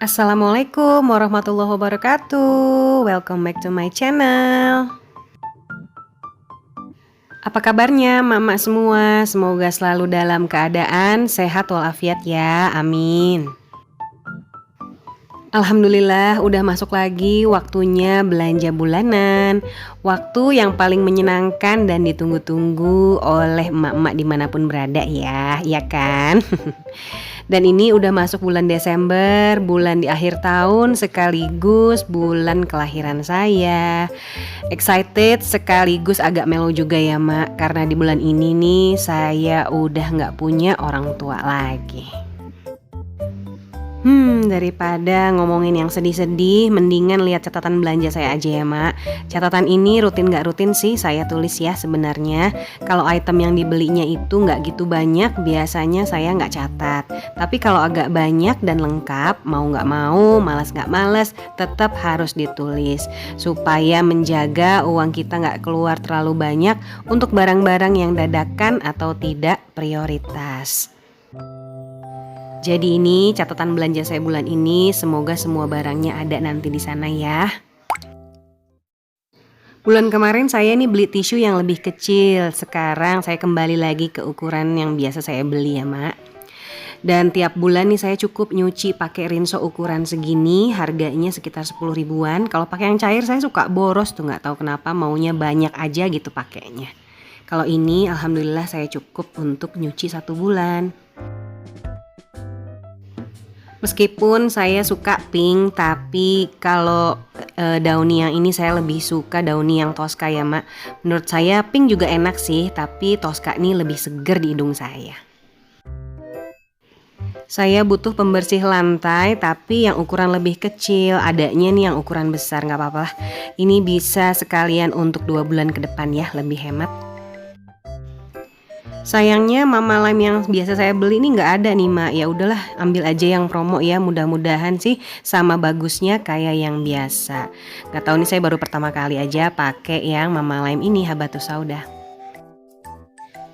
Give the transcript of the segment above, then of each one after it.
Assalamualaikum warahmatullahi wabarakatuh. Welcome back to my channel. Apa kabarnya mama semua? Semoga selalu dalam keadaan sehat walafiat ya, amin. Alhamdulillah udah masuk lagi waktunya belanja bulanan. Waktu yang paling menyenangkan dan ditunggu-tunggu oleh emak-emak dimanapun berada ya, ya kan? Dan ini udah masuk bulan Desember, bulan di akhir tahun sekaligus bulan kelahiran saya. Excited sekaligus agak melo juga ya mak, karena di bulan ini nih saya udah gak punya orang tua lagi. Daripada ngomongin yang sedih-sedih, mendingan lihat catatan belanja saya aja ya mak. Catatan ini rutin gak rutin sih saya tulis ya sebenarnya. Kalau item yang dibelinya itu gak gitu banyak, biasanya saya gak catat. Tapi kalau agak banyak dan lengkap, mau gak mau, malas gak malas, tetap harus ditulis. Supaya menjaga uang kita gak keluar terlalu banyak untuk barang-barang yang dadakan atau tidak prioritas. Jadi ini catatan belanja saya bulan ini, semoga semua barangnya ada nanti di sana ya. Bulan kemarin saya nih beli tisu yang lebih kecil, sekarang saya kembali lagi ke ukuran yang biasa saya beli ya mak. Dan tiap bulan nih saya cukup nyuci pakai rinso ukuran segini, harganya sekitar 10 ribuan. Kalau pakai yang cair saya suka boros tuh, nggak tahu kenapa maunya banyak aja gitu pakainya. Kalau ini alhamdulillah saya cukup untuk nyuci 1 bulan. Meskipun saya suka pink, tapi kalau dauni yang ini saya lebih suka dauni yang Tosca ya mak. Menurut saya pink juga enak sih, tapi Tosca ini lebih seger di hidung saya. Saya butuh pembersih lantai, tapi yang ukuran lebih kecil. Adanya nih yang ukuran besar, nggak apa-apa lah. Ini bisa sekalian untuk 2 bulan ke depan ya, lebih hemat. Sayangnya Mama Lime yang biasa saya beli ini nggak ada nih mak. Ya udahlah, ambil aja yang promo ya. Mudah-mudahan sih sama bagusnya kayak yang biasa. Gak tahu nih, saya baru pertama kali aja pakai yang Mama Lime ini, Habatus Sauda.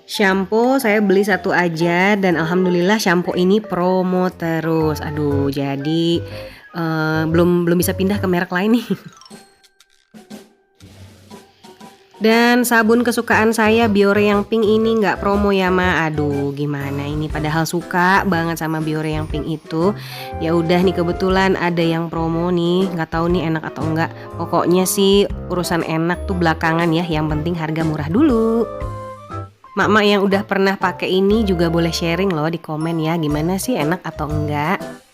Shampoo saya beli 1 aja dan alhamdulillah shampoo ini promo terus. Aduh, jadi belum bisa pindah ke merek lain nih. Dan sabun kesukaan saya Biore yang pink ini nggak promo ya ma. Aduh gimana ini, padahal suka banget sama Biore yang pink itu. Ya udah nih kebetulan ada yang promo nih, nggak tahu nih enak atau enggak. Pokoknya sih urusan enak tuh belakangan ya, yang penting harga murah dulu. Mak-mak yang udah pernah pakai ini juga boleh sharing loh di komen ya, gimana sih enak atau enggak.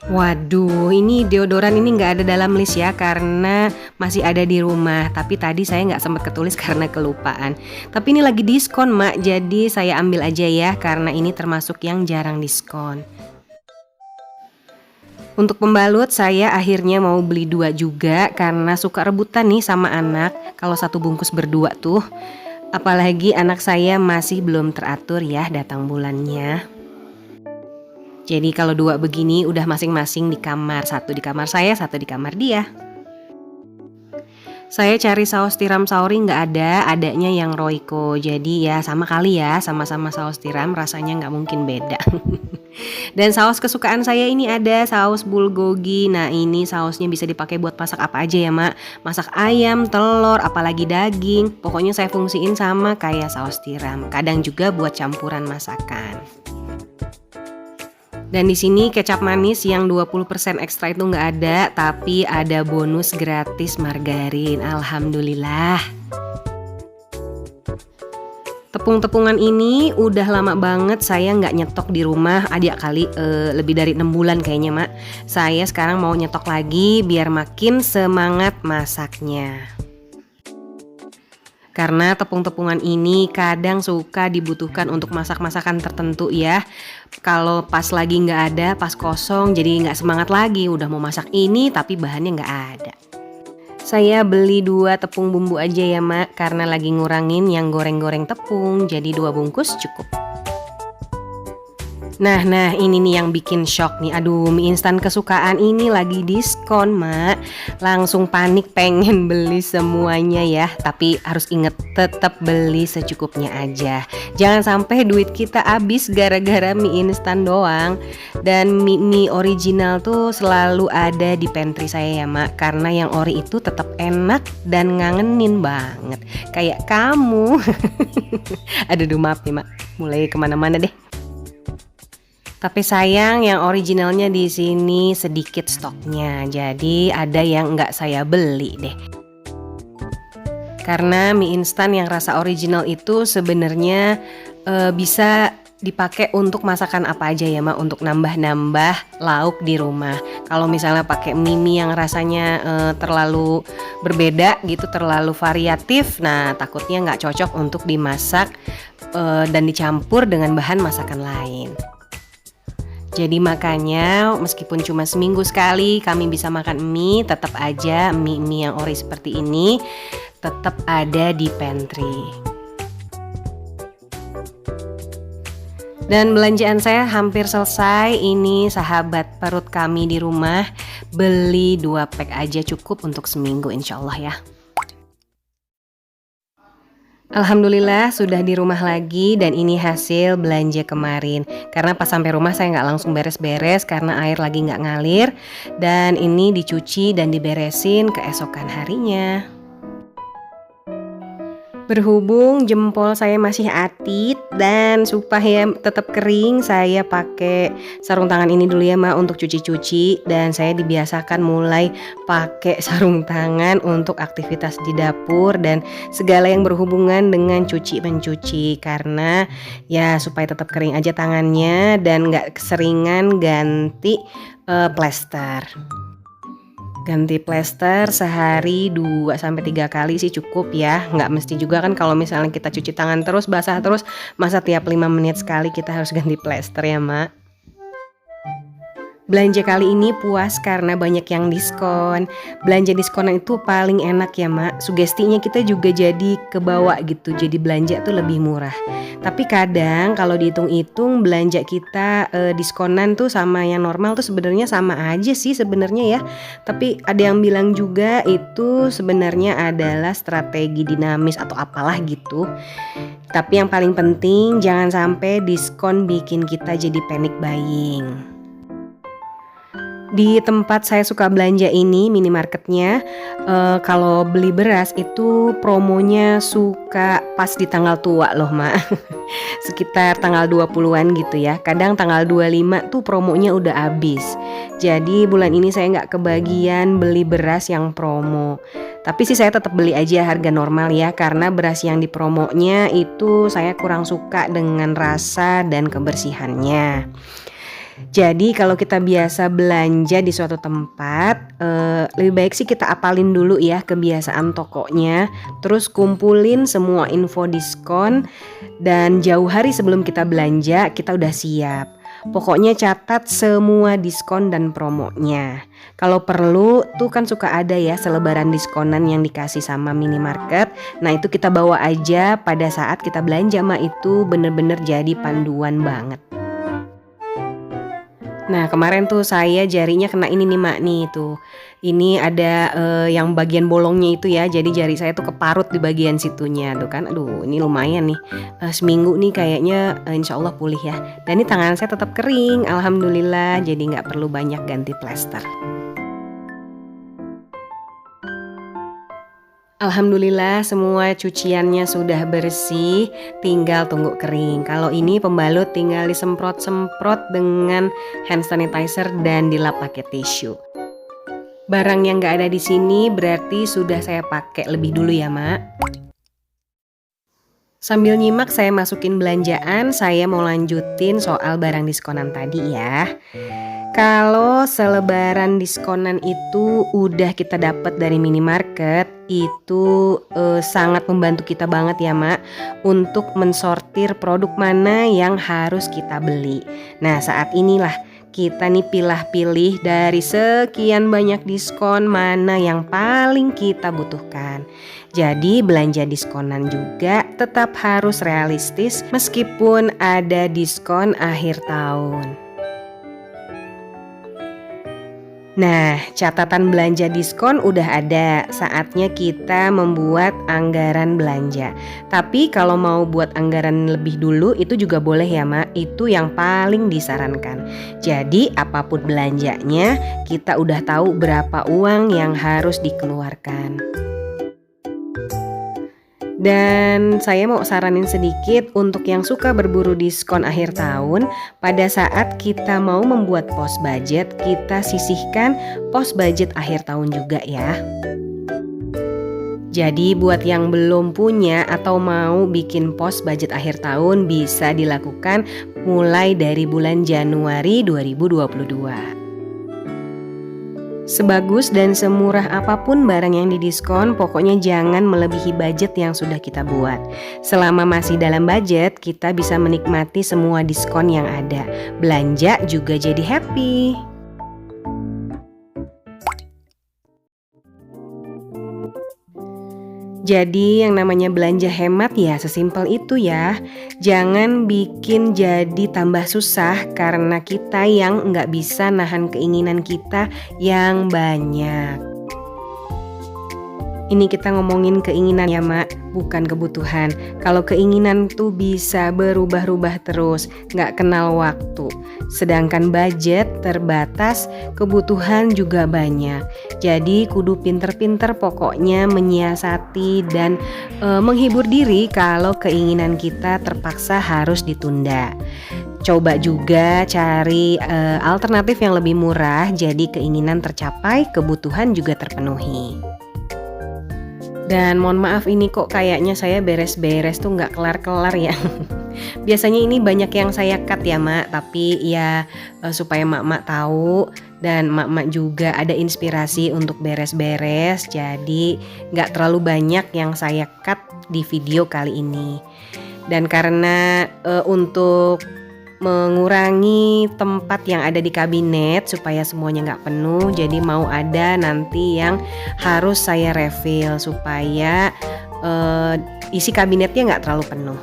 Waduh, ini deodoran ini nggak ada dalam list ya karena masih ada di rumah. Tapi tadi saya nggak sempat ketulis karena kelupaan. Tapi ini lagi diskon mak, jadi saya ambil aja ya karena ini termasuk yang jarang diskon. Untuk pembalut saya akhirnya mau beli 2 juga karena suka rebutan nih sama anak. Kalau 1 bungkus berdua tuh, apalagi anak saya masih belum teratur ya datang bulannya. Jadi kalau 2 begini udah masing-masing di kamar, 1 di kamar saya, 1 di kamar dia. Saya cari saus tiram sauri nggak ada, adanya yang Royco. Jadi ya sama kali ya, sama-sama saus tiram rasanya nggak mungkin beda. Dan saus kesukaan saya ini ada saus bulgogi. Nah ini sausnya bisa dipakai buat masak apa aja ya mak. Masak ayam, telur, apalagi daging. Pokoknya saya fungsiin sama kayak saus tiram. Kadang juga buat campuran masakan. Dan di sini kecap manis yang 20% ekstra itu nggak ada, tapi ada bonus gratis margarin. Alhamdulillah. Tepung-tepungan ini udah lama banget saya nggak nyetok di rumah, ada kali lebih dari 6 bulan kayaknya mak. Saya sekarang mau nyetok lagi biar makin semangat masaknya. Karena tepung-tepungan ini kadang suka dibutuhkan untuk masak-masakan tertentu ya. Kalau pas lagi nggak ada, pas kosong jadi nggak semangat lagi. Udah mau masak ini tapi bahannya nggak ada. Saya beli 2 tepung bumbu aja ya mak, karena lagi ngurangin yang goreng-goreng tepung. Jadi 2 bungkus cukup. Nah ini nih yang bikin shock nih. Aduh, mie instan kesukaan ini lagi diskon, Mak. Langsung panik pengen beli semuanya ya. Tapi harus inget tetap beli secukupnya aja. Jangan sampai duit kita habis gara-gara mie instan doang. Dan mie original tuh selalu ada di pantry saya ya, Mak. Karena yang ori itu tetap enak dan ngangenin banget. Kayak kamu. Aduh, maaf nih, Mak. Mulai kemana-mana deh. Tapi sayang yang originalnya di sini sedikit stoknya, jadi ada yang nggak saya beli deh. Karena mie instan yang rasa original itu sebenarnya bisa dipakai untuk masakan apa aja ya, Mak, untuk nambah-nambah lauk di rumah. Kalau misalnya pakai mie yang rasanya terlalu berbeda gitu, terlalu variatif, nah takutnya nggak cocok untuk dimasak dan dicampur dengan bahan masakan lain. Jadi makanya meskipun cuma seminggu sekali kami bisa makan mie, tetap aja mie yang ori seperti ini tetap ada di pantry. Dan belanjaan saya hampir selesai. Ini sahabat perut kami di rumah, beli 2 pack aja cukup untuk seminggu insya Allah ya. Alhamdulillah sudah di rumah lagi dan ini hasil belanja kemarin. Karena pas sampai rumah saya nggak langsung beres-beres karena air lagi nggak ngalir. Dan ini dicuci dan diberesin keesokan harinya. Berhubung jempol saya masih atit dan supaya tetap kering, saya pakai sarung tangan ini dulu ya, Mak, untuk cuci-cuci. Dan saya dibiasakan mulai pakai sarung tangan untuk aktivitas di dapur dan segala yang berhubungan dengan cuci-mencuci. Karena ya supaya tetap kering aja tangannya dan gak keseringan ganti plester. Ganti plester sehari 2-3 kali sih cukup ya. Nggak mesti juga kan kalau misalnya kita cuci tangan terus basah terus, masa tiap 5 menit sekali kita harus ganti plester ya, Mak. Belanja kali ini puas karena banyak yang diskon. Belanja diskonan itu paling enak ya, Mak. Sugestinya kita juga jadi kebawa gitu. Jadi belanja tuh lebih murah. Tapi kadang kalau dihitung-hitung belanja kita diskonan tuh sama yang normal tuh sebenarnya sama aja sih sebenarnya ya. Tapi ada yang bilang juga itu sebenarnya adalah strategi dinamis atau apalah gitu. Tapi yang paling penting jangan sampai diskon bikin kita jadi panic buying. Di tempat saya suka belanja ini, minimarketnya, kalau beli beras itu promonya suka pas di tanggal tua loh, Mak. Sekitar tanggal 20-an gitu ya. Kadang tanggal 25 tuh promonya udah habis. Jadi bulan ini saya nggak kebagian beli beras yang promo. Tapi sih saya tetap beli aja harga normal ya, karena beras yang di promonya itu saya kurang suka dengan rasa dan kebersihannya. Jadi kalau kita biasa belanja di suatu tempat, lebih baik sih kita apalin dulu ya kebiasaan tokonya. Terus kumpulin semua info diskon dan jauh hari sebelum kita belanja kita udah siap. Pokoknya catat semua diskon dan promonya. Kalau perlu tuh kan suka ada ya selebaran diskonan yang dikasih sama minimarket. Nah itu kita bawa aja pada saat kita belanja, Mak, itu bener-bener jadi panduan banget. Nah kemarin tuh saya jarinya kena ini nih, Mak, nih tuh. Ini ada yang bagian bolongnya itu ya. Jadi jari saya tuh keparut di bagian situnya tuh kan. Aduh ini lumayan nih. Seminggu nih kayaknya insya Allah pulih ya. Dan ini tangan saya tetap kering, alhamdulillah. Jadi gak perlu banyak ganti plester. Alhamdulillah semua cuciannya sudah bersih, tinggal tunggu kering. Kalau ini pembalut tinggal disemprot-semprot dengan hand sanitizer dan dilap pakai tisu. Barang yang gak ada di sini berarti sudah saya pakai lebih dulu ya, Mak. Sambil nyimak saya masukin belanjaan, saya mau lanjutin soal barang diskonan tadi ya. Kalau selebaran diskonan itu udah kita dapat dari minimarket, itu sangat membantu kita banget ya, Mak, untuk mensortir produk mana yang harus kita beli. Nah saat inilah kita nih pilah-pilih dari sekian banyak diskon mana yang paling kita butuhkan. Jadi belanja diskonan juga tetap harus realistis meskipun ada diskon akhir tahun. Nah, catatan belanja diskon udah ada, saatnya kita membuat anggaran belanja. Tapi kalau mau buat anggaran lebih dulu itu juga boleh ya Mak, itu yang paling disarankan. Jadi apapun belanjanya, kita udah tahu berapa uang yang harus dikeluarkan. Dan saya mau saranin sedikit untuk yang suka berburu diskon akhir tahun. Pada saat kita mau membuat pos budget, kita sisihkan pos budget akhir tahun juga ya. Jadi buat yang belum punya atau mau bikin pos budget akhir tahun bisa dilakukan mulai dari bulan Januari 2022. Sebagus dan semurah apapun barang yang didiskon, pokoknya jangan melebihi budget yang sudah kita buat. Selama masih dalam budget, kita bisa menikmati semua diskon yang ada. Belanja juga jadi happy. Jadi yang namanya belanja hemat ya sesimpel itu ya. Jangan bikin jadi tambah susah karena kita yang nggak bisa nahan keinginan kita yang banyak. Ini kita ngomongin keinginan ya Mak, bukan kebutuhan. Kalau keinginan tuh bisa berubah-ubah terus, nggak kenal waktu. Sedangkan budget terbatas, kebutuhan juga banyak. Jadi kudu pinter-pinter pokoknya menyiasati dan menghibur diri kalau keinginan kita terpaksa harus ditunda. Coba juga cari alternatif yang lebih murah, jadi keinginan tercapai, kebutuhan juga terpenuhi. Dan mohon maaf ini kok kayaknya saya beres-beres tuh nggak kelar-kelar ya. Biasanya ini banyak yang saya cut ya Mak, tapi ya supaya mak-mak tahu dan mak-mak juga ada inspirasi untuk beres-beres. Jadi nggak terlalu banyak yang saya cut di video kali ini. Dan karena untuk mengurangi tempat yang ada di kabinet supaya semuanya nggak penuh, jadi mau ada nanti yang harus saya refill supaya isi kabinetnya nggak terlalu penuh.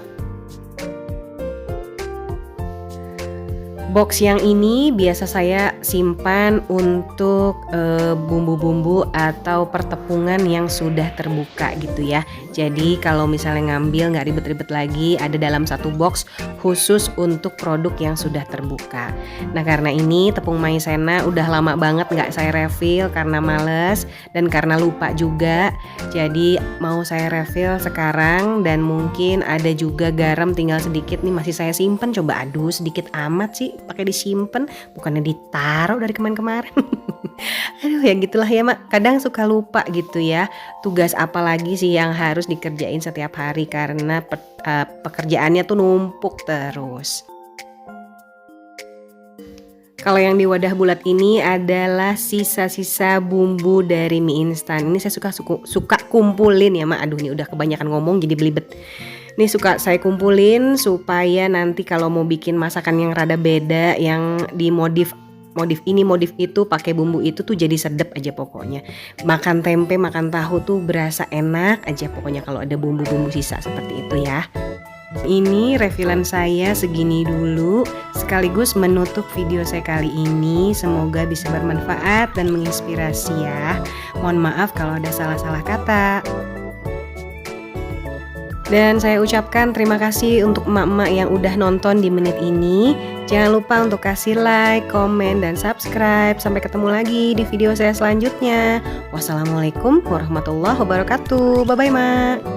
Box yang ini biasa saya simpan untuk bumbu-bumbu atau pertepungan yang sudah terbuka gitu ya. Jadi kalau misalnya ngambil nggak ribet-ribet lagi, ada dalam satu box khusus untuk produk yang sudah terbuka. Nah karena ini tepung maizena udah lama banget nggak saya refill karena males dan karena lupa juga. Jadi mau saya refill sekarang, dan mungkin ada juga garam tinggal sedikit nih masih saya simpen. Coba aduh sedikit amat sih pakai disimpan, bukannya ditaruh dari kemarin-kemarin. Aduh ya gitulah ya Mak, kadang suka lupa gitu ya tugas apa lagi sih yang harus dikerjain setiap hari karena pekerjaannya tuh numpuk terus. Kalau yang di wadah bulat ini adalah sisa-sisa bumbu dari mie instan. Ini saya suka kumpulin ya Mak. Aduh ini udah kebanyakan ngomong jadi belibet. Ini suka saya kumpulin supaya nanti kalau mau bikin masakan yang rada beda, yang dimodif ini modif itu pakai bumbu itu tuh jadi sedep aja pokoknya. Makan tempe, makan tahu tuh berasa enak aja pokoknya kalau ada bumbu-bumbu sisa seperti itu ya. Ini refillan saya segini dulu, sekaligus menutup video saya kali ini. Semoga bisa bermanfaat dan menginspirasi ya. Mohon maaf kalau ada salah-salah kata. Dan saya ucapkan terima kasih untuk emak-emak yang udah nonton di menit ini. Jangan lupa untuk kasih like, komen, dan subscribe. Sampai ketemu lagi di video saya selanjutnya. Wassalamualaikum warahmatullahi wabarakatuh. Bye-bye Mak.